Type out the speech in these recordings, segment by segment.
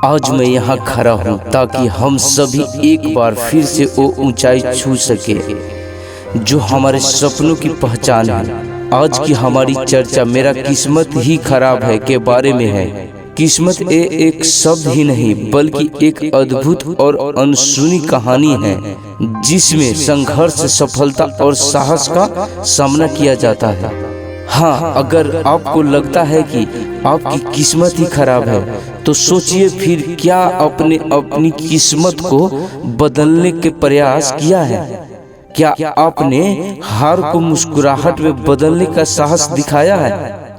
आज मैं यहाँ खड़ा हूँ ताकि हम सभी एक बार फिर से वो ऊंचाई छू सके जो हमारे सपनों की पहचान है। आज की हमारी चर्चा मेरा किस्मत ही खराब है के बारे में है। किस्मत एक शब्द ही नहीं बल्कि एक अद्भुत और अनसुनी कहानी है जिसमें संघर्ष, सफलता और साहस का सामना किया जाता है। हाँ, अगर आपको लगता है कि आपकी किस्मत ही खराब है तो सोचिए फिर क्या आपने अपनी किस्मत को बदलने के प्रयास किया है? क्या आपने हार को मुस्कुराहट में बदलने का साहस दिखाया है?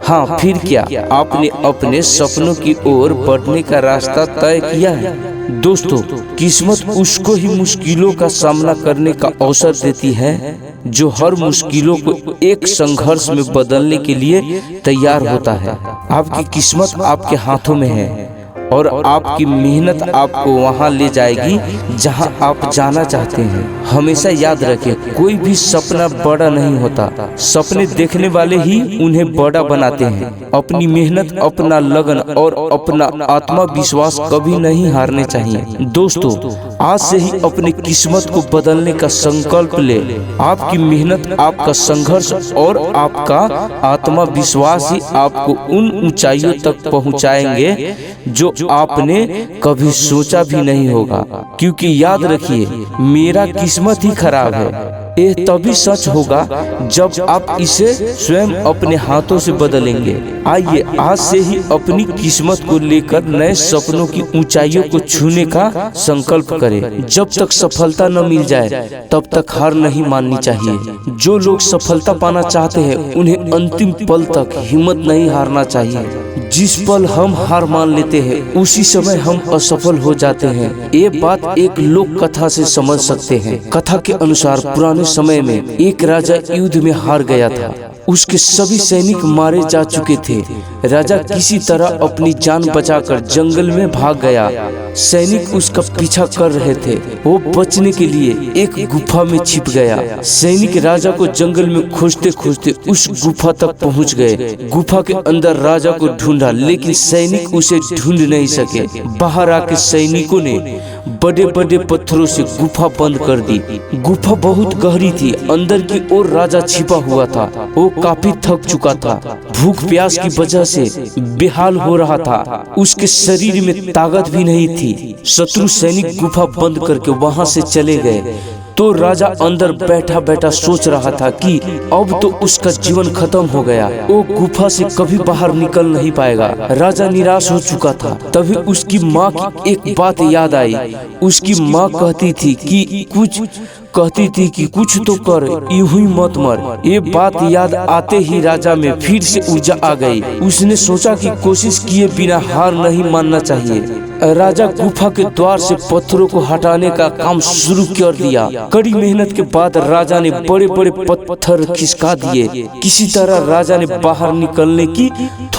हाँ, फिर क्या आपने अपने सपनों की ओर बढ़ने का रास्ता तय किया है? दोस्तों, किस्मत उसको ही मुश्किलों का सामना करने का अवसर देती है जो हर मुश्किलों को एक संघर्ष में बदलने के लिए तैयार होता है। आपकी किस्मत आपके हाथों में है और आपकी मेहनत आपको वहां ले जाएगी जहां आप जाना चाहते हैं। हमेशा याद रखें, कोई भी सपना बड़ा नहीं होता, सपने देखने वाले ही उन्हें बड़ा बनाते हैं। अपनी मेहनत, अपना लगन और अपना आत्मविश्वास कभी नहीं हारने चाहिए। दोस्तों, आज से ही अपनी किस्मत को बदलने का संकल्प ले। आपकी मेहनत, आपका संघर्ष और आपका आत्मविश्वास ही आपको उन ऊंचाइयों तक पहुंचाएंगे जो आपने कभी सोचा भी नहीं होगा। क्योंकि याद रखिए, मेरा किस्मत ही खराब है ये तभी सच होगा जब आप इसे स्वयं अपने हाथों से बदलेंगे। आइए आज से ही अपनी किस्मत को लेकर नए सपनों की ऊंचाइयों को छूने का संकल्प करें। जब तक सफलता न मिल जाए तब तक हार नहीं माननी चाहिए। जो लोग सफलता पाना चाहते हैं उन्हें अंतिम पल तक हिम्मत नहीं हारना चाहिए। जिस पल हम हार मान लेते हैं उसी समय हम असफल हो जाते हैं। ये बात एक लोक कथा से समझ सकते हैं। कथा के अनुसार पुराने समय में एक राजा युद्ध में हार गया था। उसके सभी सैनिक मारे जा चुके थे। राजा किसी तरह अपनी जान बचाकर जंगल में भाग गया। सैनिक उसका पीछा कर रहे थे। वो बचने के लिए एक गुफा में छिप गया। सैनिक राजा को जंगल में खोजते खोजते उस गुफा तक पहुंच गए। गुफा के अंदर राजा को ढूंढा लेकिन सैनिक उसे ढूंढ नहीं सके। बाहर आके सैनिकों ने बड़े बड़े पत्थरों से गुफा बंद कर दी। गुफा बहुत गहरी थी। अंदर की ओर राजा छिपा हुआ था। वो काफी थक चुका था। भूख प्यास की वजह से बेहाल हो रहा था। उसके शरीर में ताकत भी नहीं थी। शत्रु सैनिक गुफा बंद करके वहां से चले गए तो राजा अंदर बैठा बैठा सोच रहा था कि अब तो उसका जीवन खत्म हो गया। वो गुफा से कभी बाहर निकल नहीं पाएगा। राजा निराश हो चुका था। तभी उसकी माँ की एक बात याद आई। उसकी माँ कहती थी कि कुछ तो कर, यूं ही मत मर। ये बात याद आते ही राजा में फिर से ऊर्जा आ गई। उसने सोचा कि कोशिश किए बिना हार नहीं मानना चाहिए। राजा गुफा के द्वार से पत्थरों को हटाने का काम शुरू कर दिया। कड़ी मेहनत के बाद राजा ने बड़े बड़े पत्थर खिसका दिए। किसी तरह राजा ने बाहर निकलने की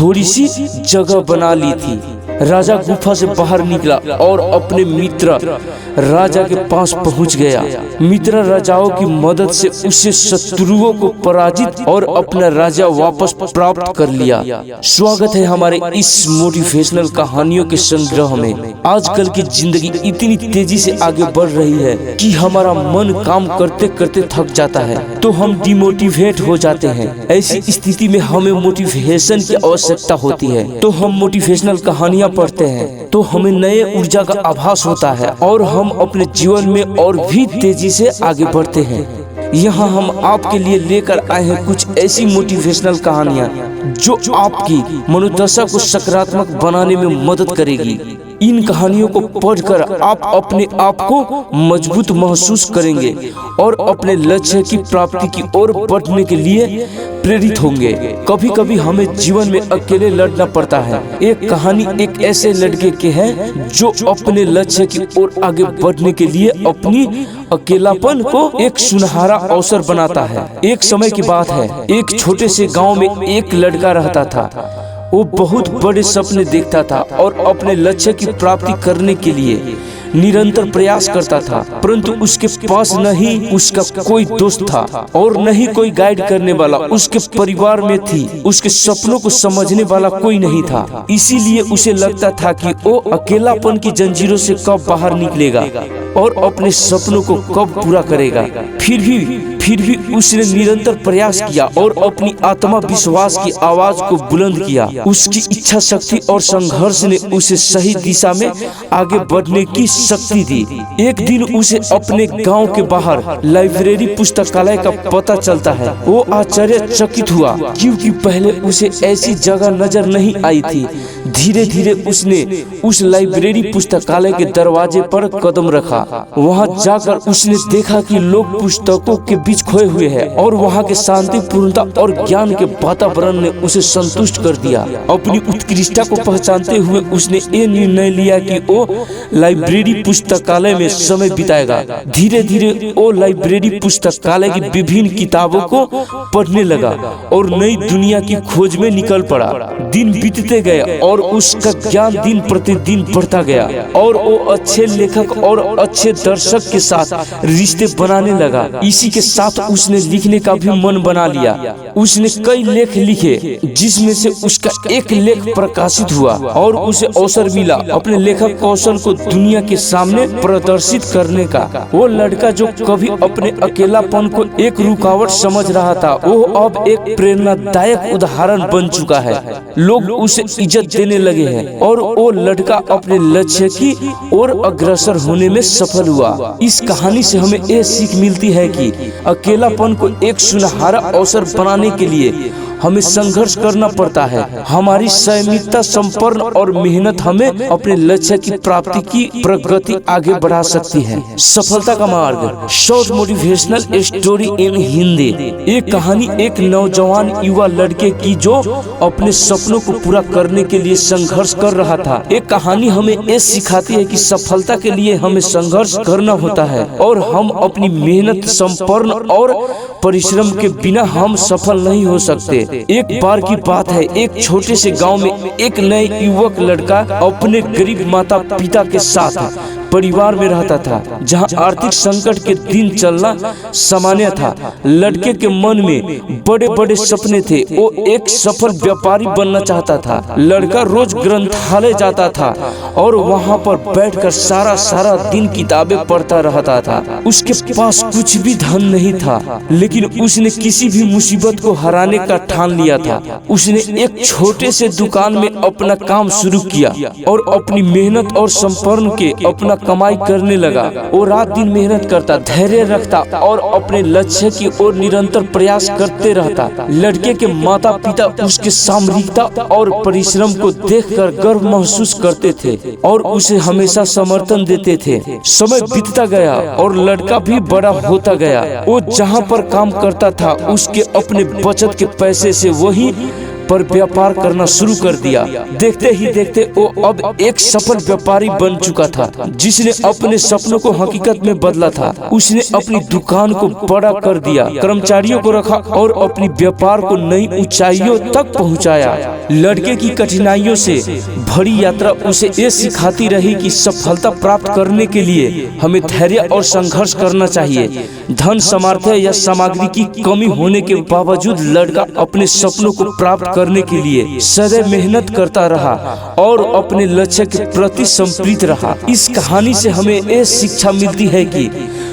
थोड़ी सी जगह बना ली थी। राजा गुफा से बाहर निकला और अपने मित्र राजा के पास पहुंच गया। मित्र राजाओं की मदद से उसे शत्रुओं को पराजित और अपना राजा वापस प्राप्त कर लिया। स्वागत है हमारे इस मोटिवेशनल कहानियों के संग्रह में। आजकल की जिंदगी इतनी तेजी से आगे बढ़ रही है कि हमारा मन काम करते करते थक जाता है तो हम डिमोटिवेट हो जाते हैं। ऐसी स्थिति में हमें मोटिवेशन की आवश्यकता होती है। तो हम मोटिवेशनल कहानियां पढ़ते हैं तो हमें नए ऊर्जा का आभास होता है और हम अपने जीवन में और भी तेजी से आगे बढ़ते हैं। यहाँ हम आपके लिए लेकर आए हैं कुछ ऐसी मोटिवेशनल कहानियाँ जो आपकी मनोदशा को सकारात्मक बनाने में मदद करेगी। इन कहानियों को पढ़कर आप अपने आप को मजबूत महसूस करेंगे और अपने लक्ष्य की प्राप्ति की ओर बढ़ने के लिए प्रेरित होंगे। कभी कभी हमें जीवन में अकेले लड़ना पड़ता है। एक कहानी एक ऐसे लड़के की है जो अपने लक्ष्य की ओर आगे बढ़ने के लिए अपनी अकेलापन को एक सुनहरा अवसर बनाता है। एक समय की बात है, एक छोटे से गांव में एक लड़का रहता था। वो बहुत बड़े सपने देखता था और अपने लक्ष्य की प्राप्ति करने के लिए निरंतर प्रयास करता था, परंतु उसके पास न ही उसका कोई दोस्त था और न ही कोई गाइड करने वाला उसके परिवार में थी। उसके सपनों को समझने वाला कोई नहीं था। इसीलिए उसे लगता था कि वो अकेलापन की जंजीरों से कब बाहर निकलेगा और अपने सपनों को कब पूरा करेगा। फिर भी उसने निरंतर प्रयास किया और अपनी आत्मा विश्वास की आवाज को बुलंद किया। उसकी इच्छा शक्ति और संघर्ष ने उसे सही दिशा में आगे बढ़ने की शक्ति दी। एक दिन उसे अपने गांव के बाहर लाइब्रेरी पुस्तकालय का पता चलता है। वो आश्चर्यचकित हुआ क्योंकि पहले उसे ऐसी जगह नजर नहीं आई थी। धीरे धीरे उसने उस लाइब्रेरी पुस्तकालय के दरवाजे पर कदम रखा। वहां जाकर उसने देखा कि लोग पुस्तकों के बीच खोए हुए हैं और वहां के शांतिपूर्णता और ज्ञान के वातावरण ने उसे संतुष्ट कर दिया। अपनी उत्कृष्टता को पहचानते हुए उसने ये निर्णय लिया कि वो लाइब्रेरी पुस्तकालय में समय बिताएगा। धीरे धीरे वो लाइब्रेरी पुस्तकालय की विभिन्न किताबों को पढ़ने लगा और नई दुनिया की खोज में निकल पड़ा। दिन बीतते गए और उसका ज्ञान दिन प्रतिदिन बढ़ता गया और वो अच्छे लेखक और अच्छे दर्शक के साथ रिश्ते बनाने लगा। इसी के साथ उसने लिखने का भी मन बना लिया। उसने कई लेख लिखे जिसमें से उसका एक लेख प्रकाशित हुआ और उसे अवसर मिला अपने लेखक कौशल को दुनिया के सामने प्रदर्शित करने का। वो लड़का जो कभी अपने अकेलापन को एक रुकावट समझ रहा था, वो अब एक प्रेरणादायक उदाहरण बन चुका है। लोग उसे इज्जत देने लगे हैं और वो लड़का अपने लक्ष्य की ओर अग्रसर होने में सफल हुआ। इस कहानी से हमें ये सीख मिलती है कि अकेलापन को एक सुनहरा अवसर बनाने के लिए हमें संघर्ष करना पड़ता है। हमारी संयमितता, संपन्न और मेहनत हमें अपने लक्ष्य की प्राप्ति की प्रगति आगे बढ़ा सकती है। सफलता का मार्ग, short motivational story in Hindi. एक कहानी एक नौजवान युवा लड़के की जो अपने सपनों को पूरा करने के लिए संघर्ष कर रहा था। एक कहानी हमें ये सिखाती है कि सफलता के लिए हमें संघर्ष करना होता है और हम अपनी मेहनत, संपन्न और परिश्रम के बिना हम सफल नहीं हो सकते। एक बार की बात है, एक छोटे से गांव में एक नए युवक लड़का अपने गरीब माता पिता के साथ परिवार में रहता था, जहां आर्थिक संकट के दिन चलना सामान्य था। लड़के के मन में बड़े बड़े सपने थे। वो एक सफल व्यापारी बनना चाहता था। लड़का रोज ग्रंथालय जाता था और वहां पर बैठकर सारा दिन किताबें पढ़ता रहता था। उसके पास कुछ भी धन नहीं था, लेकिन उसने किसी भी मुसीबत को हराने का ठान लिया था। उसने एक छोटे से दुकान में अपना काम शुरू किया और अपनी मेहनत और संपन्न के अपना कमाई करने लगा। वो रात दिन मेहनत करता, धैर्य रखता और अपने लक्ष्य की ओर निरंतर प्रयास करते रहता। लड़के के माता पिता उसके सामरिकता और परिश्रम को देखकर गर्व महसूस करते थे और उसे हमेशा समर्थन देते थे। समय बीतता गया और लड़का भी बड़ा होता गया। वो जहाँ पर काम करता था उसके अपने बचत के पैसे से वही पर व्यापार करना शुरू कर दिया। देखते ही देखते वो अब एक सफल व्यापारी बन चुका था, जिसने अपने सपनों को हकीकत में बदला था। उसने अपनी दुकान को बड़ा कर दिया, कर्मचारियों को रखा और अपनी व्यापार को नई ऊंचाइयों तक पहुंचाया। लड़के की कठिनाइयों से भरी यात्रा उसे ये सिखाती रही कि सफलता प्राप्त करने के लिए हमें धैर्य और संघर्ष करना चाहिए। धन, सामर्थ्य या सामग्री की कमी होने के बावजूद लड़का अपने सपनों को प्राप्त करने के लिए सदैव मेहनत करता रहा और अपने लक्ष्य के प्रति समर्पित रहा। इस कहानी से हमें ये शिक्षा मिलती है कि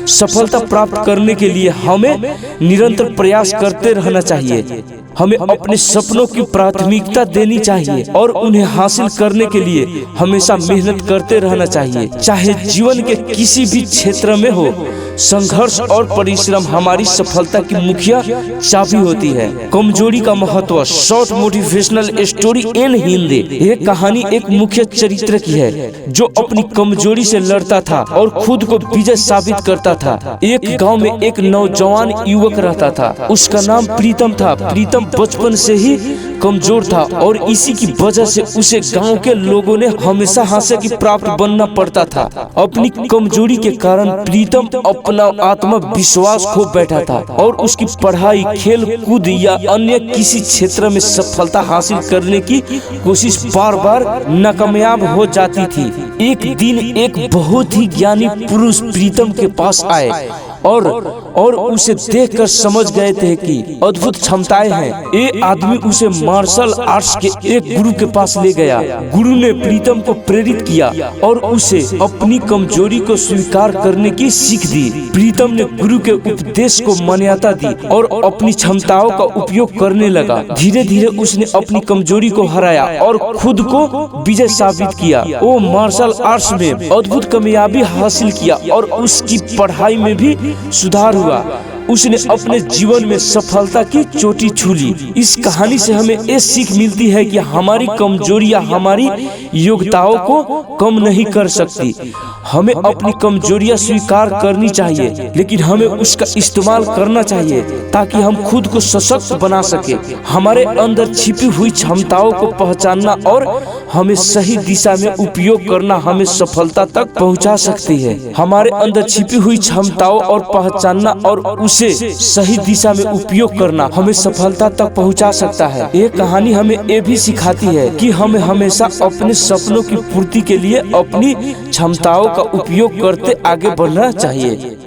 सफलता प्राप्त करने के लिए हमें निरंतर प्रयास करते रहना चाहिए। हमें अपने सपनों की प्राथमिकता देनी चाहिए और उन्हें हासिल करने के लिए हमेशा मेहनत करते रहना चाहिए। चाहे जीवन के किसी भी क्षेत्र में हो, संघर्ष और परिश्रम हमारी सफलता की मुख्य चाबी होती है। कमजोरी का महत्व, short motivational story in Hindi. ये कहानी एक मुख्य चरित्र की है जो अपनी कमजोरी से लड़ता था और खुद को विजय साबित करता था। एक गांव में एक नौजवान युवक रहता था। उसका नाम प्रीतम था। प्रीतम बचपन से ही कमजोर था और इसी की वजह से उसे गांव के लोगों ने हमेशा हास्य की प्राप्त बनना पड़ता था। अपनी कमजोरी के कारण प्रीतम अपना आत्मविश्वास खो बैठा था और उसकी पढ़ाई, खेल कूद या अन्य किसी क्षेत्र में सफलता हासिल करने की कोशिश बार बार नाकामयाब हो जाती थी। एक दिन एक बहुत ही ज्ञानी पुरुष प्रीतम के पास आए और उसे देखकर समझ गए थे कि अद्भुत क्षमताएं हैं। ये आदमी उसे मार्शल आर्ट्स के एक गुरु के पास ले गया। गुरु ने प्रीतम को प्रेरित किया और उसे अपनी कमजोरी को स्वीकार करने की सीख दी। प्रीतम ने गुरु के उपदेश को मान्यता दी और अपनी क्षमताओं का उपयोग करने लगा। धीरे धीरे उसने अपनी कमजोरी को हराया और खुद को विजय साबित किया। वो मार्शल आर्ट्स में अद्भुत कामयाबी हासिल किया और उसकी पढ़ाई में भी सुधार हुआ। उसने अपने जीवन में सफलता की चोटी छू ली। इस कहानी से हमें ये सीख मिलती है कि हमारी कमजोरियां हमारी योग्यताओं को कम नहीं कर सकती। हमें अपनी कमजोरियां स्वीकार करनी चाहिए, लेकिन हमें उसका इस्तेमाल करना चाहिए ताकि हम खुद को सशक्त बना सके। हमारे अंदर छिपी हुई क्षमताओं को पहचानना और हमें सही दिशा में उपयोग करना हमें सफलता तक पहुंचा सकती है। हमारे अंदर छिपी हुई क्षमताओं और पहचानना और उसे सही दिशा में उपयोग करना हमें सफलता तक पहुंचा सकता है। ये कहानी हमें ये भी सिखाती है कि हमें हमेशा अपने सपनों की पूर्ति के लिए अपनी क्षमताओं का उपयोग करते आगे बढ़ना चाहिए।